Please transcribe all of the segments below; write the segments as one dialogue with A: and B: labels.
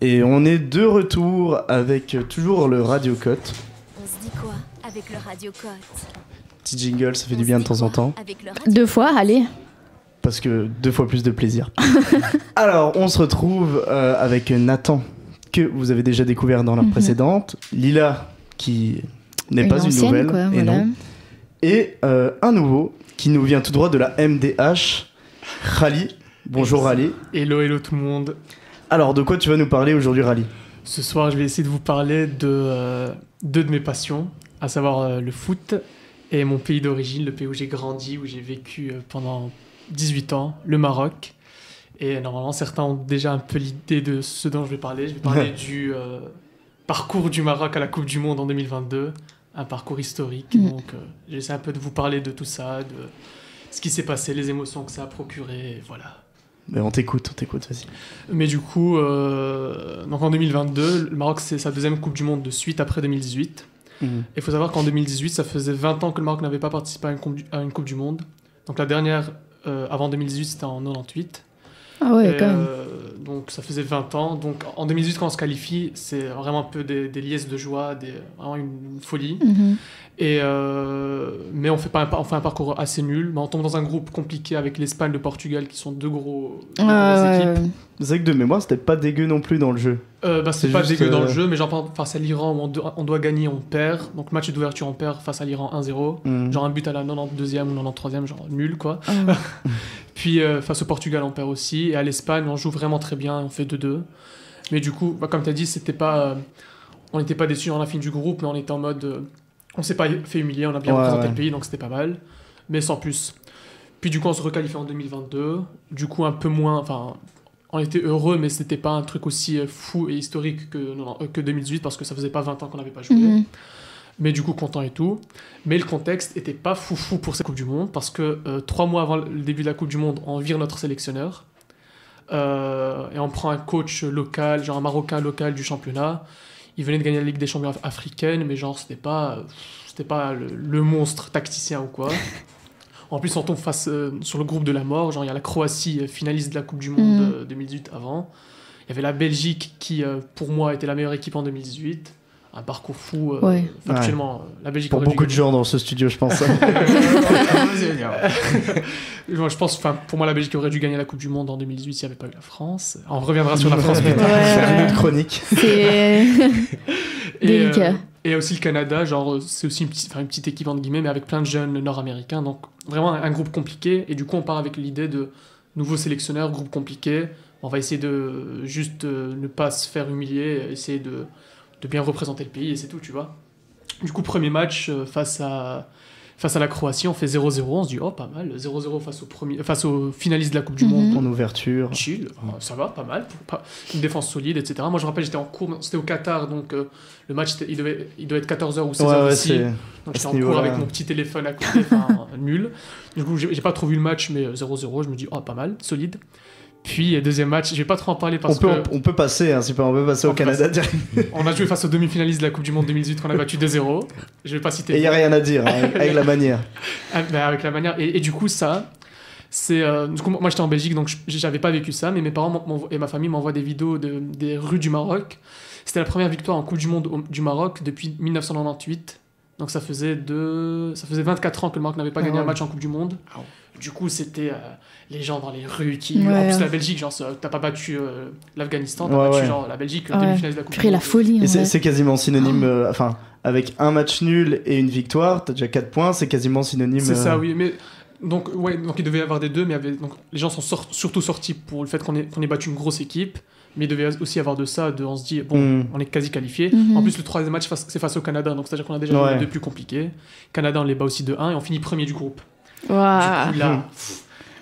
A: Et on est de retour avec toujours le Radio Cote.
B: On se dit quoi avec le Radio Cote?
A: Petit jingle, ça fait du bien de temps en temps.
C: 2 fois, allez.
A: Parce que 2 fois plus de plaisir. Alors, on se retrouve avec Nathan, que vous avez déjà découvert dans la précédente. Lila, qui n'est pas une nouvelle.
C: Quoi,
A: et,
C: voilà.
A: Et un nouveau, qui nous vient tout droit de la MDH, Rally. Bonjour Rally.
D: Hello tout le monde.
A: Alors, de quoi tu vas nous parler aujourd'hui, Rally?
D: Ce soir, je vais essayer de vous parler de deux de mes passions, à savoir le foot et mon pays d'origine, le pays où j'ai grandi, où j'ai vécu pendant 18 ans, le Maroc. Et normalement, certains ont déjà un peu l'idée de ce dont je vais parler. Je vais parler du parcours du Maroc à la Coupe du Monde en 2022, un parcours historique. Donc, j'essaie un peu de vous parler de tout ça, de ce qui s'est passé, les émotions que ça a procuré, et voilà.
A: Mais on t'écoute, vas-y.
D: Mais du coup, donc en 2022, le Maroc, c'est sa deuxième Coupe du Monde de suite après 2018. Il faut savoir qu'en 2018, ça faisait 20 ans que le Maroc n'avait pas participé à une Coupe du Monde. Donc la dernière, avant 2018, c'était en 98.
C: Ah ouais, quand même.
D: Donc ça faisait 20 ans. Donc en 2018, quand on se qualifie, c'est vraiment un peu des liesses de joie, vraiment une folie. Mais on fait un parcours assez nul. Mais on tombe dans un groupe compliqué avec l'Espagne et le Portugal, qui sont deux grosses équipes.
A: C'est vrai que de mémoire, c'était pas dégueu non plus dans le jeu.
D: C'est pas dégueu dans le jeu, mais genre face à l'Iran, où on doit gagner, on perd. Donc match d'ouverture, on perd face à l'Iran 1-0. Genre un but à la 92e ou 93e, genre nul quoi. Puis face au Portugal, on perd aussi. Et à l'Espagne, on joue vraiment très bien, on fait 2-2. Mais du coup, comme tu as dit, on n'était pas déçus dans la fin du groupe, mais on était en mode... on s'est pas fait humilier, on a bien représenté le pays, donc c'était pas mal. Mais sans plus. Puis du coup, on se requalifie en 2022. Du coup, un peu moins... Enfin, on était heureux, mais c'était pas un truc aussi fou et historique que 2018, parce que ça faisait pas 20 ans qu'on n'avait pas joué. Mais du coup, content et tout. Mais le contexte était pas foufou pour cette Coupe du Monde, parce que 3 mois avant le début de la Coupe du Monde, on vire notre sélectionneur. Et on prend un coach local, genre un Marocain local du championnat. Il venait de gagner la Ligue des Champions africaine, mais genre, c'était pas le monstre tacticien ou quoi. En plus, on tombe sur le groupe de la mort. Genre, il y a la Croatie, finaliste de la Coupe du Monde 2018 avant. Il y avait la Belgique qui, pour moi, était la meilleure équipe en 2018. Un parcours fou, factuellement. La Belgique
A: pour beaucoup de gens dans ce studio, je pense.
D: Je pense, pour moi, la Belgique aurait dû gagner la Coupe du Monde en 2018 s'il n'y avait pas eu la France. On reviendra sur la France plus tard.
A: C'est une autre chronique.
C: C'est délicat.
D: Et aussi le Canada, genre, c'est aussi une petite équipe, entre guillemets, mais avec plein de jeunes nord-américains. Donc, vraiment un groupe compliqué. Et du coup, on part avec l'idée de nouveau sélectionneur, groupe compliqué. On va essayer de juste ne pas se faire humilier, essayer de bien représenter le pays, et c'est tout, tu vois. Du coup, premier match face à la Croatie, on fait 0-0, on se dit, oh, pas mal, 0-0 face aux finalistes de la Coupe du Monde.
A: En ouverture.
D: Chill, ça va, pas mal. Une défense solide, etc. Moi, je me rappelle, j'étais en cours, c'était au Qatar, donc le match, il doit être 14h ou 16h ici. Donc j'étais en cours avec mon petit téléphone à côté, nul. Du coup, j'ai pas trop vu le match, mais 0-0, je me dis, oh, pas mal, solide. Puis, deuxième match, je vais pas trop en parler parce
A: on peut passer, hein, on peut passer au Canada direct.
D: On a joué face aux demi-finalistes de la Coupe du Monde 2018 qu'on a battu 2-0. Je vais pas citer.
A: Et il n'y a rien à dire, hein, avec la manière.
D: Avec la manière. Et du coup, ça, c'est. Du coup, moi, j'étais en Belgique, donc j'avais pas vécu ça, mais mes parents et ma famille m'envoient des vidéos des rues du Maroc. C'était la première victoire en Coupe du Monde du Maroc depuis 1998. Donc ça faisait 24 ans que le Maroc n'avait pas gagné un match en Coupe du Monde. Du coup, c'était les gens dans les rues qui... En plus, la Belgique, genre, t'as pas battu l'Afghanistan, t'as battu genre, la Belgique, demi-finaliste de la Coupe du Monde.
C: La folie.
A: Et c'est quasiment synonyme... avec un match nul et une victoire, t'as déjà 4 points, c'est quasiment synonyme...
D: C'est ça, oui. Mais, donc, il devait y avoir des deux, mais donc, les gens sont surtout sortis pour le fait qu'on ait battu une grosse équipe. Mais il devait aussi avoir de ça, on se dit, bon, on est quasi qualifié. En plus, le troisième match, c'est face au Canada, donc c'est-à-dire qu'on a déjà les deux plus compliqués. Canada, on les bat aussi de 1 et on finit premier du groupe. Du coup, là,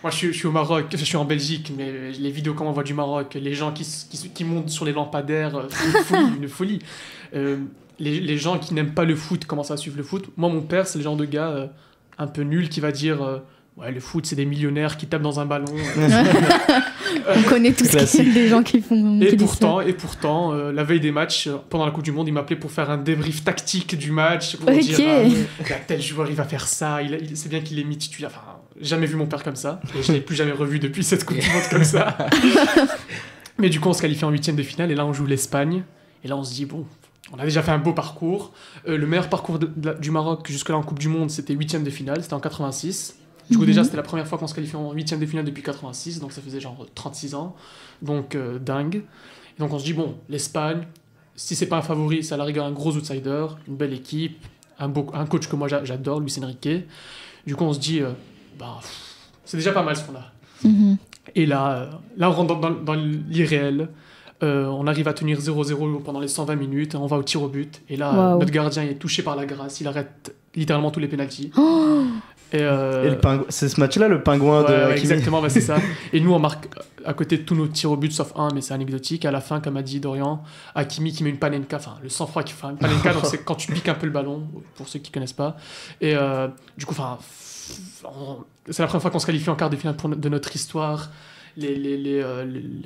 D: moi je suis au Maroc, je suis en Belgique, mais les vidéos qu'on voit du Maroc, les gens qui montent sur les lampadaires, c'est une folie. Les gens qui n'aiment pas le foot commencent à suivre le foot. Moi, mon père, c'est le genre de gars un peu nul qui va dire... ouais, le foot, c'est des millionnaires qui tapent dans un ballon.
C: On connaît tous des gens qui font...
D: Et pourtant, la veille des matchs, pendant la Coupe du Monde, il m'appelait pour faire un débrief tactique du match, pour dire tel joueur, il va faire ça, c'est bien qu'il est mis titulaire. Enfin, jamais vu mon père comme ça, et je l'ai plus jamais revu depuis cette Coupe du Monde comme ça. Mais du coup, on se qualifie en 8e de finale et là, on joue l'Espagne. Et là, on se dit, bon, on a déjà fait un beau parcours. Le meilleur parcours du Maroc jusque-là en Coupe du Monde, c'était 8e de finale, c'était en 86. Du coup, déjà, c'était la première fois qu'on se qualifiait en 8e de finale depuis 86, donc ça faisait genre 36 ans. Donc, dingue. Et donc, on se dit, bon, l'Espagne, si c'est pas un favori, c'est à la rigueur un gros outsider, une belle équipe, un coach que moi j'adore, Luis Enrique. Du coup, on se dit, c'est déjà pas mal ce qu'on a. Et là, on rentre dans l'irréel. On arrive à tenir 0-0 pendant les 120 minutes, on va au tir au but, et là, notre gardien est touché par la grâce, il arrête littéralement tous les pénaltys. Et
A: c'est ce match-là, le pingouin de Hakimi.
D: Exactement, c'est ça. Et nous, on marque à côté de tous nos tirs au but, sauf un, mais c'est anecdotique. À la fin, comme a dit Dorian, Hakimi qui met une panenka, enfin, le sang-froid qui fait une panenka, donc c'est quand tu piques un peu le ballon, pour ceux qui ne connaissent pas. Et du coup, c'est la première fois qu'on se qualifie en quart de finale de notre histoire.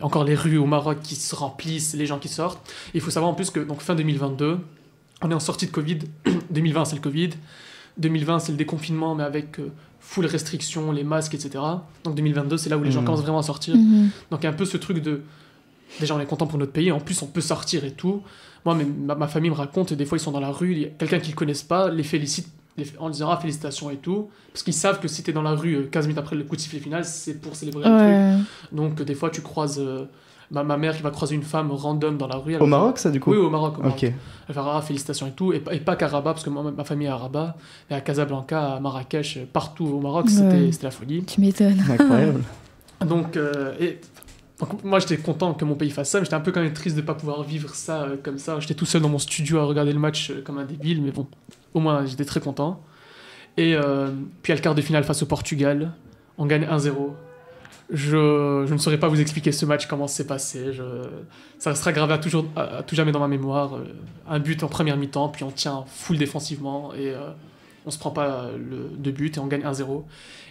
D: Encore les rues au Maroc qui se remplissent, les gens qui sortent. Et il faut savoir en plus que donc, fin 2022, on est en sortie de Covid. 2020, c'est le Covid. 2020, c'est le déconfinement, mais avec full restriction, les masques, etc. Donc 2022, c'est là où les gens commencent vraiment à sortir. Donc il y a un peu ce truc de... Déjà, on est content pour notre pays, en plus, on peut sortir et tout. Moi, ma famille me raconte, des fois, ils sont dans la rue, il y a quelqu'un qu'ils ne connaissent pas, les félicite en disant « Ah, félicitations » et tout. Parce qu'ils savent que si tu es dans la rue 15 minutes après le coup de sifflet final, c'est pour célébrer un truc. Donc des fois, tu croises... Ma mère qui va croiser une femme random dans la rue.
A: Au Maroc, ça, du coup?
D: Oui, au Maroc.
A: Okay.
D: Elle va dire félicitations et tout. Et pas qu'à Rabat, parce que ma famille est à Rabat. Et à Casablanca, à Marrakech, partout au Maroc, c'était la folie.
C: Tu m'étonnes.
A: Incroyable.
D: Donc, moi, j'étais content que mon pays fasse ça, mais j'étais un peu quand même triste de ne pas pouvoir vivre ça comme ça. J'étais tout seul dans mon studio à regarder le match comme un débile, mais bon, au moins, j'étais très content. Et puis, à le quart de finale face au Portugal, on gagne 1-0. Je ne saurais pas vous expliquer ce match, comment c'est passé. Ça restera gravé à tout jamais dans ma mémoire. Un but en première mi-temps, puis on tient full défensivement et on se prend pas de but et on gagne 1-0.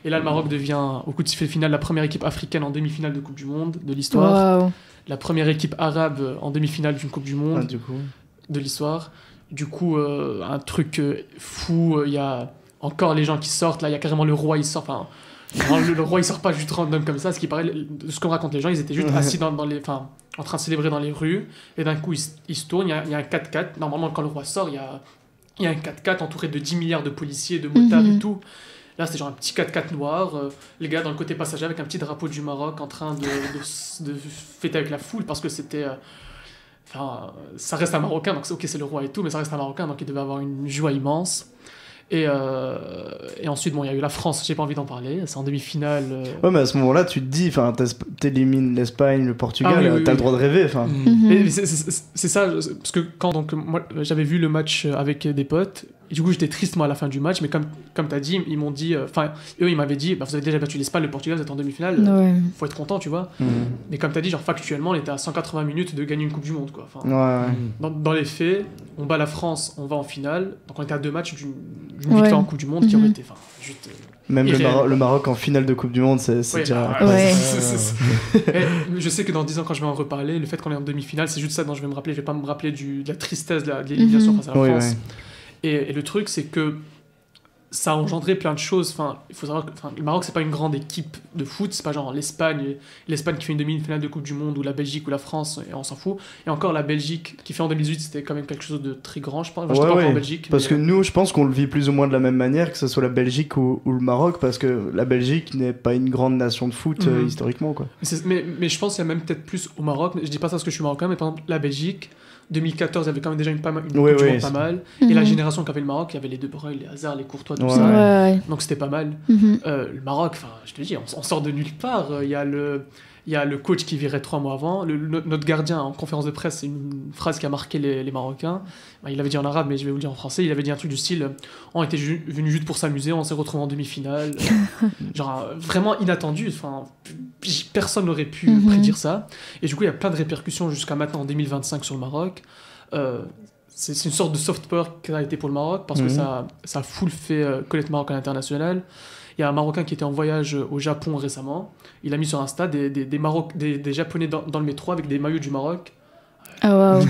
D: Et là, le Maroc devient, au coup de sifflet final, la première équipe africaine en demi-finale de Coupe du Monde de l'histoire. La première équipe arabe en demi-finale d'une Coupe du Monde de l'histoire. Du coup, un truc fou. Il y a encore les gens qui sortent. Là, il y a carrément le roi, il sort. Enfin, le roi il sort pas juste random comme ça, ce qui paraît, de ce qu'on raconte les gens, ils étaient juste assis en train de célébrer dans les rues, et d'un coup ils se tournent, il y a un 4x4, normalement quand le roi sort il y a un 4x4 entouré de 10 milliards de policiers, de motards et tout. Là c'était genre un petit 4x4 noir, les gars dans le côté passager avec un petit drapeau du Maroc en train de fêter avec la foule, parce que c'était ça reste un Marocain, donc ok c'est le roi et tout, mais ça reste un Marocain, donc il devait avoir une joie immense. Et ensuite, il y a eu la France, j'ai pas envie d'en parler, c'est en demi-finale.
A: Ouais, mais à ce moment-là, tu te dis, t'élimines l'Espagne, le Portugal, t'as le droit de rêver.
D: C'est ça, parce que quand moi, j'avais vu le match avec des potes, et du coup j'étais triste moi à la fin du match, mais comme t'as dit, ils m'ont dit, eux ils m'avaient dit, vous avez déjà battu l'Espagne, le Portugal, vous êtes en demi-finale, faut être content, tu vois. Mais comme t'as dit, genre factuellement, on était à 180 minutes de gagner une Coupe du Monde, quoi. Dans les faits, on bat la France, on va en finale, donc on était à 2 matchs d'une victoire en Coupe du Monde qui aurait été juste
A: même le Maroc en finale de Coupe du Monde, c'est déjà...
D: Je sais que dans 10 ans, quand je vais en reparler, le fait qu'on est en demi-finale, c'est juste ça dont je vais me rappeler. Je vais pas me rappeler de la tristesse de l'élimination face à la France. Et le truc, c'est que ça a engendré plein de choses. Enfin, il faut savoir que le Maroc, c'est pas une grande équipe de foot. C'est pas genre l'Espagne qui fait une demi-finale de Coupe du Monde, ou la Belgique ou la France, et on s'en fout. Et encore la Belgique qui fait en 2018, c'était quand même quelque chose de très grand, je pense. Moi, j'étais pas encore en Belgique.
A: Parce que nous, je pense qu'on le vit plus ou moins de la même manière, que ce soit la Belgique ou le Maroc, parce que la Belgique n'est pas une grande nation de foot historiquement, quoi.
D: Mais je pense qu'il y a même peut-être plus au Maroc. Je dis pas ça parce que je suis marocain, mais par exemple, la Belgique, 2014, il y avait quand même déjà une Coupe du Monde pas mal. Et la génération qu'avait le Maroc, il y avait les De Bruyne, les Hazard, les Courtois, tout ça. Donc c'était pas mal. Le Maroc, je te dis, on sort de nulle part. Il y a le coach qui virait 3 mois avant. Notre gardien, en conférence de presse, c'est une phrase qui a marqué les Marocains. Il l'avait dit en arabe, mais je vais vous le dire en français. Il avait dit un truc du style, on était venus juste pour s'amuser, on s'est retrouvés en demi-finale. Genre vraiment inattendu. Personne n'aurait pu prédire ça. Et du coup, il y a plein de répercussions jusqu'à maintenant, en 2025, sur le Maroc. C'est une sorte de soft power qui a été pour le Maroc, parce que ça a full fait connaître le Maroc à l'international. Il y a un Marocain qui était en voyage au Japon récemment. Il a mis sur Insta des Japonais dans le métro avec des maillots du Maroc.
C: Ah waouh.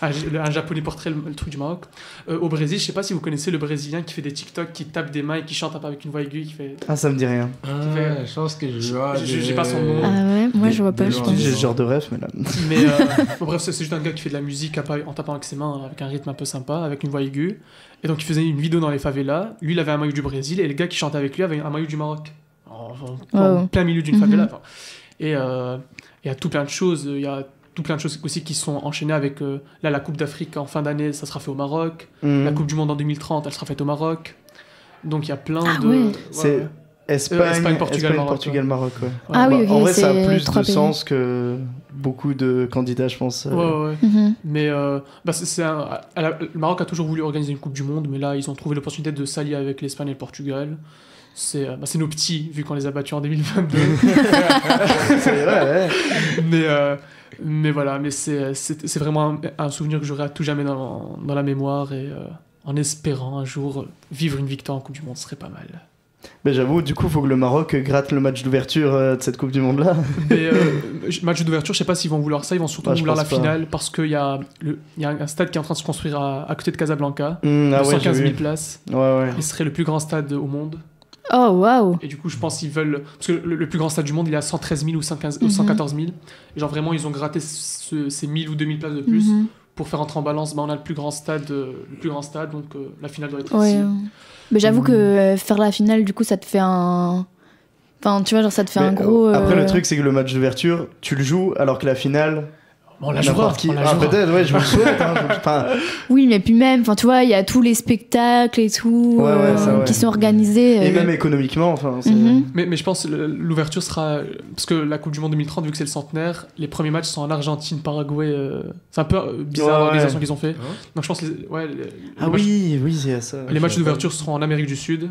D: Un japonais portrait le truc du Maroc. Au Brésil, je sais pas si vous connaissez le Brésilien qui fait des TikTok, qui tape des mains et qui chante avec une voix aiguë, qui fait...
A: Ah, ça me dit rien.
E: Je pense que je vois.
D: J'ai pas son nom.
C: Ah ouais, moi je vois pas, je pense.
A: J'ai ce genre de rêve, mais là...
D: Mais bon, bref, c'est juste un gars qui fait de la musique en tapant avec ses mains, avec un rythme un peu sympa, avec une voix aiguë. Et donc il faisait une vidéo dans les favelas. Lui, il avait un maillot du Brésil, et le gars qui chantait avec lui avait un maillot du Maroc. En plein milieu d'une favela. Et il y a tout plein de choses. Il y a tout plein de choses aussi qui sont enchaînées avec la Coupe d'Afrique en fin d'année, ça sera fait au Maroc. La Coupe du Monde en 2030, elle sera faite au Maroc. Donc il y a plein de...
C: Ouais.
A: C'est Espagne, Portugal, Maroc. Ouais.
C: Ah oui, ok,
A: en vrai, ça a
C: c'est
A: plus
C: 3
A: de
C: pays.
A: sens que beaucoup de candidats, je pense.
D: Ouais. Mais le Maroc a toujours voulu organiser une Coupe du Monde, mais là, ils ont trouvé l'opportunité de s'allier avec l'Espagne et le Portugal. C'est nos petits, vu qu'on les a battus en 2022.
A: C'est vrai, ouais.
D: Mais voilà, mais c'est vraiment un souvenir que j'aurai à tout jamais dans la mémoire, et en espérant un jour vivre une victoire en Coupe du Monde, ce serait pas mal.
A: Mais j'avoue, du coup, il faut que le Maroc gratte le match d'ouverture de cette Coupe du Monde-là.
D: Mais match d'ouverture, je sais pas s'ils vont vouloir ça, ils vont surtout vouloir la finale, parce qu'il y a un stade qui est en train de se construire à côté de Casablanca, de 115 000 places.
A: Ouais.
D: Il serait le plus grand stade au monde.
C: Oh waouh.
D: Et du coup, je pense qu'ils veulent... Parce que le plus grand stade du monde, il est à 113 000 ou 114 000. Et genre vraiment, ils ont gratté ces 1000 ou 2000 places de plus pour faire entrer en balance. On a le plus grand stade, donc la finale doit être ici.
C: Mais j'avoue que faire la finale, du coup, ça te fait un... Enfin, tu vois, genre ça te fait un gros...
A: Après, le truc, c'est que le match d'ouverture, tu le joues, alors que la finale...
D: On la jouera.
A: Peut-être, ouais, je vous le souhaite.
C: Oui, mais puis même, enfin, tu vois, il y a tous les spectacles et tout qui sont organisés.
A: Et même économiquement, enfin...
D: Mais je pense que l'ouverture sera... Parce que la Coupe du Monde 2030, vu que c'est le centenaire, les premiers matchs sont en Argentine, Paraguay... C'est un peu bizarre l'organisation qu'ils ont fait. Donc je pense
A: oui, c'est ça.
D: Les matchs d'ouverture seront en Amérique du Sud.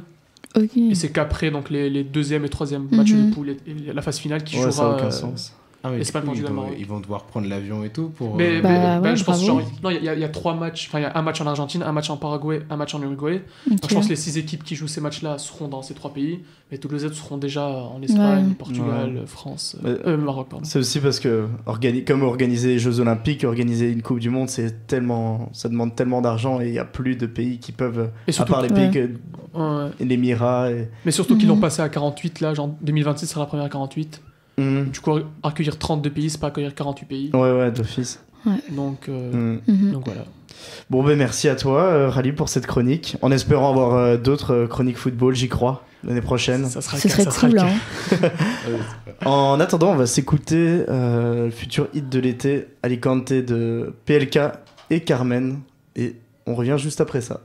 C: Okay.
D: Et c'est qu'après, donc les deuxième et troisième matchs de poule et la phase finale qui jouera...
A: Ça n'a aucun sens.
E: Espagne, Portugal, Maroc. Ils vont devoir prendre l'avion et tout pour...
D: je pense genre... Non, il y a 3 matchs. Enfin, il y a un match en Argentine, un match en Paraguay, un match en Uruguay. Donc je pense que les 6 équipes qui jouent ces matchs-là seront dans ces 3 pays. Mais tous les autres seront déjà en Espagne, Portugal, France... Maroc, pardon.
A: C'est aussi parce que, comme organiser les Jeux Olympiques, organiser une Coupe du Monde, ça demande tellement d'argent, et il n'y a plus de pays qui peuvent... Surtout, à part les pays que... l'Émirat...
D: Mais surtout qu'ils l'ont passé à 48, là, genre 2026 sera la première à 48. Du coup, accueillir 32 pays, c'est pas accueillir 48 pays.
A: Ouais, d'office.
D: Donc voilà.
A: Bon, merci à toi, Rally, pour cette chronique. En espérant avoir d'autres chroniques football, j'y crois, l'année prochaine.
C: Ce serait cool, hein.
A: En attendant, on va s'écouter le futur hit de l'été, Alicante de PLK et Carmen. Et on revient juste après ça.